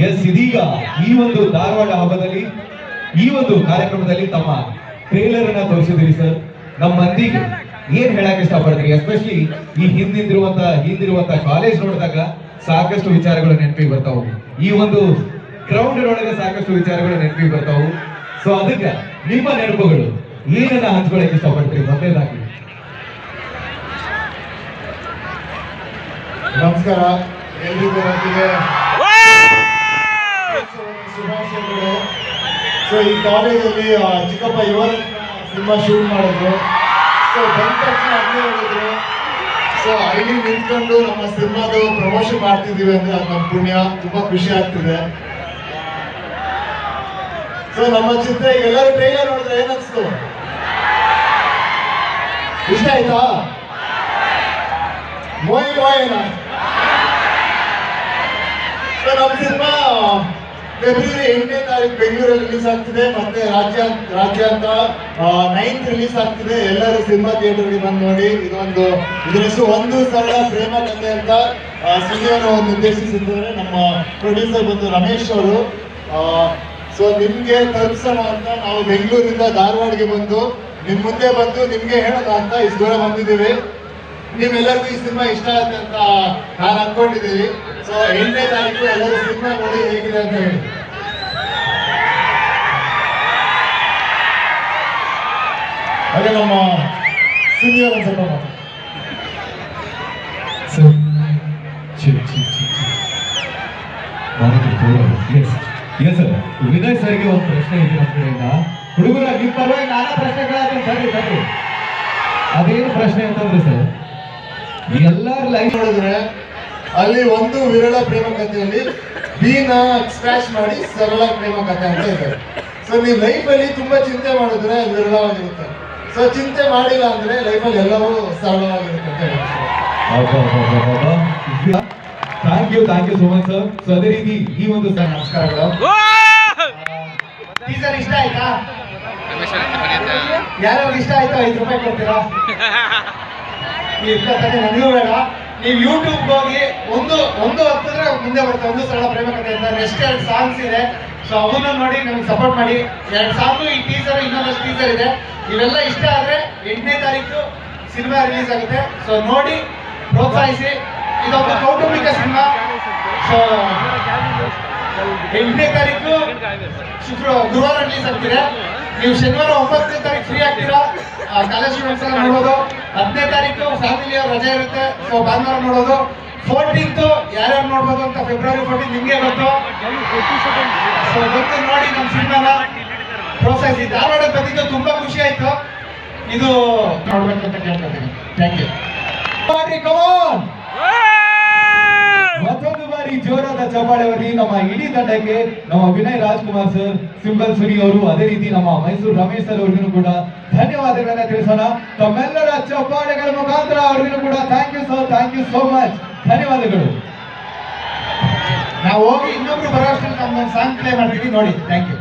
S, ಇದೀಗ ಈ ಒಂದು ಧಾರವಾಡ ಹಬ್ಬದಲ್ಲಿ ಈ ಒಂದು ಕಾರ್ಯಕ್ರಮದಲ್ಲಿ ತಮ್ಮ ಟ್ರೇಲರ್ ಅನ್ನ ತೋರಿಸಿದ್ರಿ ಸರ್. ನಮ್ಮ ಮಂದಿಗೆ ಏನ್ ಹೇಳಕ್ ಇಷ್ಟಪಡ್ತೀರಿ? ಎಸ್ಪೆಷಲಿ ಈ ಹಿಂದಿರುವಂತ ಕಾಲೇಜ್ ನೋಡಿದಾಗ ಸಾಕಷ್ಟು ವಿಚಾರಗಳು ನೆನಪಿಗೆ ಬರ್ತಾವು. ಈ ಒಂದು ಗ್ರೌಂಡ್ ಒಳಗೆ ಸಾಕಷ್ಟು ವಿಚಾರಗಳು ನೆನಪಿಗೆ ಬರ್ತಾವು. ಸೊ ಅದಕ್ಕೆ ನಿಮ್ಮ ನೆನಪುಗಳು ಏನನ್ನ ಹಂಚ್ಕೊಳಕ್ ಇಷ್ಟಪಡ್ತೀರಿ? ಮೊದಲೇದಾಗಿ ನಮಸ್ಕಾರ ಎಲ್ರಿಗೂ ಶುಭಾಶಯಗಳು. ಸೊ ಈ ಕಾಲೇಜಲ್ಲಿ ಚಿಕ್ಕಪ್ಪ ಇವರ ಸಿನಿಮಾ ಶೂಟ್ ಮಾಡಿದ್ರು. ಸೊ ಬಂದ ತಕ್ಷಣ ಅದೇ ಹೇಳಿದ್ರು, ಸೊ ಅಲ್ಲಿ ನಿಂತ್ಕೊಂಡು ನಮ್ಮ ಸಿನಿಮಾದು ಪ್ರಮೋಷನ್ ಮಾಡ್ತಿದ್ದೀವಿ ಅಂದ್ರೆ ಅದು ನಮ್ಮ ಪುಣ್ಯ. ತುಂಬಾ ಖುಷಿ ಆಗ್ತಿದೆ. ಸೊ ನಮ್ಮ ಚಿತ್ರ ಈಗ ಎಲ್ಲರೂ ಟ್ರೈಲರ್ ನೋಡಿದ್ರೆ ಏನನ್ಸ್ತು? ಇಷ್ಟ ಆಯ್ತಾ? ಮೋಯ್ ಸೊ ನಮ್ಮ ಸಿನಿಮಾ ಫೆಬ್ರವರಿ 8ನೇ ತಾರೀಕು ಬೆಂಗಳೂರಲ್ಲಿ ರಿಲೀಸ್ ಆಗ್ತಿದೆ. ಮತ್ತೆ ರಾಜ್ಯಾಂತ 9th ರಿಲೀಸ್ ಆಗ್ತಿದೆ. ಎಲ್ಲರೂ ಸಿನಿಮಾ ಥಿಯೇಟರ್ಗೆ ಬಂದು ನೋಡಿ. ಇದರ ಹೆಸರು ಒಂದು ಸರಳ ಪ್ರೇಮ ಕಥೆ ಅಂತ ಸುದ್ದಿಯನ್ನು ನಿರ್ದೇಶಿಸಿದ್ದಾರೆ ನಮ್ಮ ಪ್ರೊಡ್ಯೂಸರ್ ಬಂದು ರಮೇಶ್ ಅವರು. ಸೊ ನಿಮ್ಗೆ ತಲುಪಿಸೋಣ ಅಂತ ನಾವು ಬೆಂಗಳೂರಿಂದ ಧಾರವಾಡಗೆ ಬಂದು ನಿಮ್ ಮುಂದೆ ಬಂದು ನಿಮ್ಗೆ ಹೇಳೋಣ ಅಂತ ಇಷ್ಟು ದೂರ ಬಂದಿದ್ದೀವಿ. ನಿಮ್ಮೆಲ್ಲರಿಗೂ ಈ ಸಿನಿಮಾ ಇಷ್ಟ ಆಗುತ್ತೆ ಅಂತ ನಾನು ಅನ್ಕೊಂಡಿದ್ದೀವಿ. ಸೊ 8ನೇ ತಾರೀಕು ಎಲ್ಲರೂ ಸಿನಿಮಾ ನೋಡಿ ಹೇಗಿದೆ ಅಂತ ಹೇಳಿ. ಹಾಗೆ ನಮ್ಮ ಸಿನಿಮಾ ಒಂದು ಸ್ವಲ್ಪ ವಿನಯ್ ಸರ್ಗೆ ಒಂದು ಪ್ರಶ್ನೆ ಇದೆ ನಮ್ಮ ಕಡೆಯಿಂದ. ಹುಡುಗರ ನಿಮ್ಮ ಪರವಾಗಿ ನಾನಾ ಪ್ರಶ್ನೆಗಳಾದ್ರೆ ಸರಿ. ಅದೇನು ಪ್ರಶ್ನೆ ಅಂತಂದ್ರೆ ಸರ್, ಎಲ್ಲರ ಲೈಫ್ ನೋಡಿದ್ರೆ ಅಲ್ಲಿ ಒಂದು ವಿರಳ ಪ್ರೇಮ ಕಥೆಯಲ್ಲಿ ಬೀನ ಸ್ಕ್ರಾಚ್ ಮಾಡಿ ಸರಳ ಪ್ರೇಮ ಕಥೆ ಅಂತ ಇದೆ. ಸೊ ನೀವು ಲೈಫಲ್ಲಿ ತುಂಬಾ ಚಿಂತೆ ಮಾಡಿದ್ರೆ ವಿರಳವಾಗಿರುತ್ತೆ. ಸೊ ಚಿಂತೆ ಮಾಡಿಲ್ಲ ಅಂದ್ರೆ ಲೈಫಲ್ಲಿ ಎಲ್ಲವೂ ಸರಳವಾಗಿರುತ್ತೆ ಅಂತ ಹೇಳಿ. Thank you so much sir. So ಅದೇ ರೀತಿ ಈ ಒಂದು ಸರ್ ನಮಸ್ಕಾರಗಳು. ಟೀಸರ್ ಇಷ್ಟ ಆಯ್ತಾ? ಯಾರ್ಯಾರು ಇಷ್ಟ ಆಯ್ತು? 5 ರೂಪಾಯಿ ಕೊಡ್ತೀರಾ? ನನಗೂ ಬೇಡ. ನೀವು ಯೂಟ್ಯೂಬ್ ಹೋಗಿ ಒಂದು ಹತ್ತಿದ್ರೆ ಮುಂದೆ ಬರುತ್ತೆ ಒಂದು ಸರಳ ಪ್ರೇಮ ಕಥೆ ಅಂತ. ನೆಕ್ಸ್ಟ್ 2 ಸಾಂಗ್ಸ್ ಇದೆ. ಸೊ ಅವನ್ನ ನೋಡಿ ನಮ್ಗೆ ಸಪೋರ್ಟ್ ಮಾಡಿ. 2 ಸಾಂಗು, ಈ ಟೀಸರ್, ಇನ್ನೊಂದಷ್ಟು ಟೀಸರ್ ಇದೆ. ಇವೆಲ್ಲ ಇಷ್ಟ ಆದ್ರೆ 8ನೇ ತಾರೀಕು ಸಿನಿಮಾ ರಿಲೀಸ್ ಆಗುತ್ತೆ. ಸೊ ನೋಡಿ ಪ್ರೋತ್ಸಾಹಿಸಿ. ಇದೊಂದು ಕೌಟುಂಬಿಕ ಸಿನಿಮಾ. ಸೊ 8ನೇ ತಾರೀಕು ಗುರುವಾರ ರಿಲೀಸ್ ಆಗ್ತಿದೆ. ನೀವು ಶನಿವಾರ 9ನೇ ತಾರೀಕು ಫ್ರೀ ಆಗ್ತೀರಾ, ಕಾಲೇಜ್ ಸ್ಟೂಡೆಂಟ್ಸ್ ಎಲ್ಲ ನೋಡೋದು. 10ನೇ ತಾರೀಕು ಫ್ಯಾಮಿಲಿಯವ್ರ ರಜೆ ಇರುತ್ತೆ. ಸೊ ಭಾನುವಾರ ನೋಡೋದು. 14th ಯಾರ್ಯಾರು ನೋಡ್ಬೋದು ಅಂತ ಫೆಬ್ರವರಿ 14 ನಿಮ್ಗೆ ಗೊತ್ತು. ಸೊ ಗೊತ್ತು, ನೋಡಿ ನಮ್ಮ ಸಿನಿಮಾನ ಪ್ರೋತ್ಸಾಹಿಸಿ. ಧಾರವಾಡ ಬಂದಿದ್ದು ತುಂಬಾ ಖುಷಿ ಆಯ್ತು. ಇದು ನೋಡ್ಬೇಕಂತ ಕೇಳ್ಕೊತೀನಿ. Thank you. ಮತ್ತೊಂದು ಬಾರಿ ಜೋರಾದ ಚಪ್ಪಾಳೆ ಬರಲಿ ನಮ್ಮ ಇಡೀ ತಂಡಕ್ಕೆ. ನಮ್ಮ ವಿನಯ್ ರಾಜ್ಕುಮಾರ್ ಸರ್, ಸಿಂಬಲ್ ಸುರಿ ಅವರು, ಅದೇ ರೀತಿ ನಮ್ಮ ಮೈಸೂರು ರಮೇಶ್ ಸರ್ ಅವ್ರಿಗೂ ಕೂಡ ಧನ್ಯವಾದಗಳನ್ನ ತಿಳಿಸೋಣ. ತಮ್ಮೆಲ್ಲರ ಚಪ್ಪಾಳೆಗಳ ಮುಖಾಂತರ ಅವ್ರಿಗೂ ಕೂಡ ಥ್ಯಾಂಕ್ ಯು ಸೋ ಮಚ್. ಧನ್ಯವಾದಗಳು. ನಾವು ಹೋಗಿ ಇನ್ನೊಬ್ರು ಬರೋ ಅಷ್ಟರಲ್ಲಿ ನಮ್ಮ ಸಾಂಗ್ ಪ್ಲೇ ಮಾಡ್ತೀವಿ ನೋಡಿ. Thank you.